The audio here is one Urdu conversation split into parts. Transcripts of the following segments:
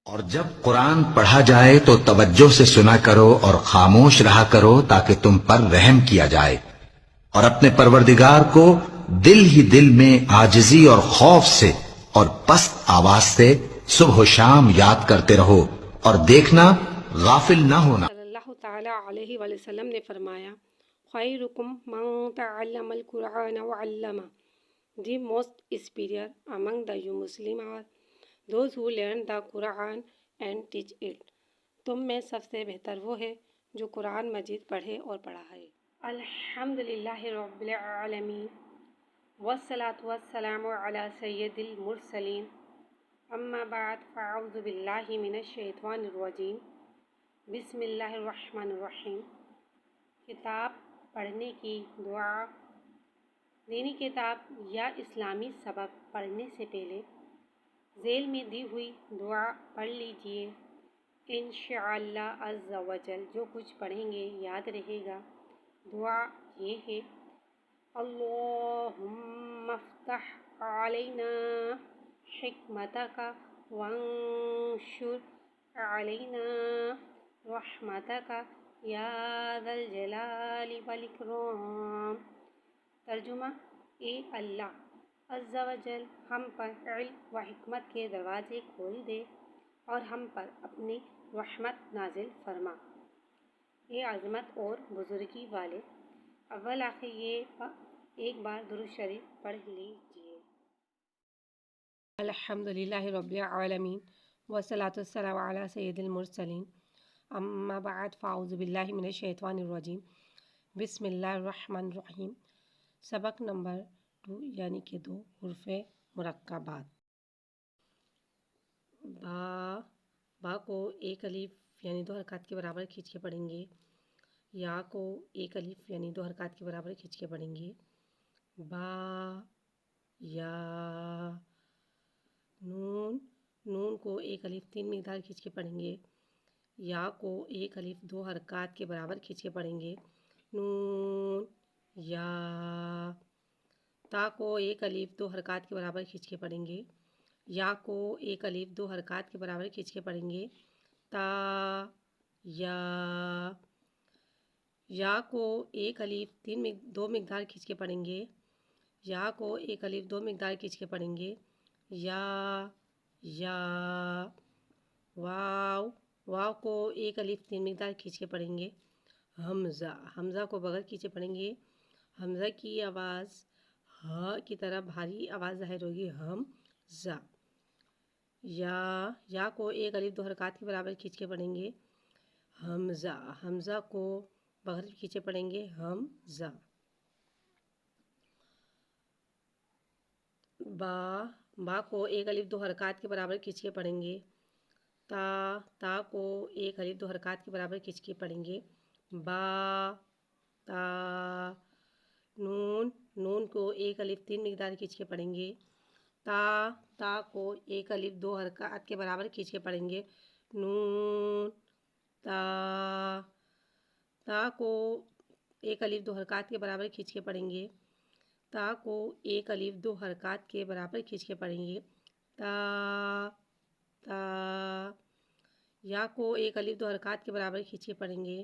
اور جب قرآن پڑھا جائے تو توجہ سے سنا کرو اور خاموش رہا کرو تاکہ تم پر رحم کیا جائے، اور اپنے پروردگار کو دل ہی دل میں عاجزی اور خوف سے اور پست آواز سے صبح و شام یاد کرتے رہو، اور دیکھنا غافل نہ ہونا۔ صلی اللہ تعالیٰ علیہ وآلہ وسلم نے فرمایا، خیرکم من تعلم القرآن وعلمہ. The most superior among the you Muslim are those who learn the Quran and teach it. تم میں سب سے بہتر وہ ہے جو قرآن مجید پڑھے اور پڑھائے۔ الحمدللہ رب العالمین والصلاة والسلام علی سید المرسلین، اما بعد فاعوذ باللہ من الشیطان الرجیم، بسم اللہ الرحمن الرحیم۔ کتاب پڑھنے کی دعا۔ دینی کتاب یا اسلامی سبق پڑھنے سے پہلے ذیل میں دی ہوئی دعا پڑھ لیجئے۔ انشاءاللہ عز و جل جو کچھ پڑھیں گے یاد رہے گا۔ دعا یہ ہے، اللہم افتح علینا حکمتک وانشر علینا رحمتک یا ذا الجلال والاکرام۔ ترجمہ، اے اللہ عز و جل ہم پر علم و حکمت کے دروازے کھول دے اور ہم پر اپنی رحمت نازل فرما۔ اے عظمت اور بزرگی والے، اول آخر یہ ایک بار درود شریف پڑھ لیجئے۔ الحمدللہ رب العالمین والصلاة والسلام علی سید المرسلین، اما بعد فاعوذ باللہ من الشیطان الرجیم، بسم اللہ الرحمن الرحیم۔ سبق نمبر 2 یعنی کہ 2 حروف مرکبات۔ با کو ایک الف یعنی 2 حرکات کے برابر کھینچ کے پڑھیں گے۔ یا کو ایک الف یعنی 2 حرکات کے برابر کھینچ کے پڑھیں گے۔ با، یا، نون کو ایک الف 3 مقدار کھینچ کے پڑھیں گے۔ یا کو ایک الف 2 حرکات کے برابر کھینچ کے پڑھیں گے۔ نون، یا۔ تا کو ایک الف 2 حرکات کے برابر کھینچ کے پڑھیں گے۔ یا کو ایک الف 2 حرکات کے برابر کھینچ کے پڑھیں گے۔ تا، یا۔ یا کو ایک الف 2 مقدار کھینچ کے پڑھیں گے۔ یا کو ایک الف 2 مقدار کھینچ کے پڑھیں گے۔ یا، یا۔ واو کو ایک الف 3 مقدار کھینچ کے پڑھیں گے۔ حمزہ کو بغیر کھینچے پڑھیں گے۔ حمزہ کی آواز ہا کی طرح بھاری آواز ظاہر ہوگی، حمزہ۔ یا کو ایک الف 2 حرکات کے برابر کھینچ کے پڑھیں گے۔ حمزہ کو بغیر کھینچے پڑھیں گے، حمزہ۔ با کو ایک الف 2 حرکات کے برابر کھینچ کے پڑھیں گے۔ تا کو ایک الف 2 حرکات کے برابر کھینچ کے پڑھیں گے۔ با، تا۔ نون کو ایک الف 3 مقدار کھینچ کے پڑھیں گے۔ تا کو ایک الف 2 حرکات کے برابر کھینچ کے پڑھیں گے۔ نون، تا۔ تا کو ایک الف 2 حرکات کے برابر کھینچ کے پڑھیں گے۔ تا کو ایک الف 2 حرکات کے برابر کھینچ کے پڑھیں گے۔ تا، تا۔ یا کو ایک الف 2 حرکات کے برابر کھینچ کے پڑھیں گے۔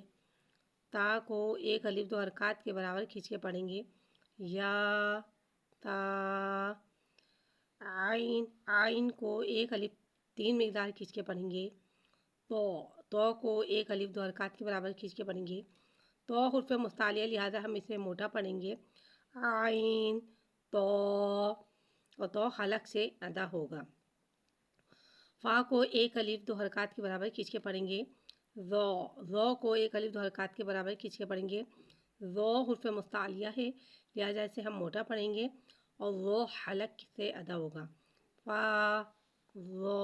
تا کو ایک الف 2 حرکات کے برابر کھینچ کے پڑھیں گے۔ یا، تا۔ عین کو ایک الف 3 مقدار کھینچ کے پڑھیں گے۔ تو کو ایک الف 2 حرکات کے برابر کھینچ کے پڑھیں گے۔ تو حرف مستعلیہ لہٰذا ہم اسے موٹا پڑھیں گے، عین، تو، اور تو حلق سے ادا ہوگا۔ فا کو ایک الف 2 حرکات کے برابر کھینچ کے پڑھیں گے۔ ذو کو ایک الف 2 حرکات کے برابر کھینچ کے پڑھیں گے۔ ذو حرف مستعلیہ ہے لہٰذا اسے ہم موٹا پڑھیں گے اور ذو حلق سے ادا ہوگا۔ فا، ذو،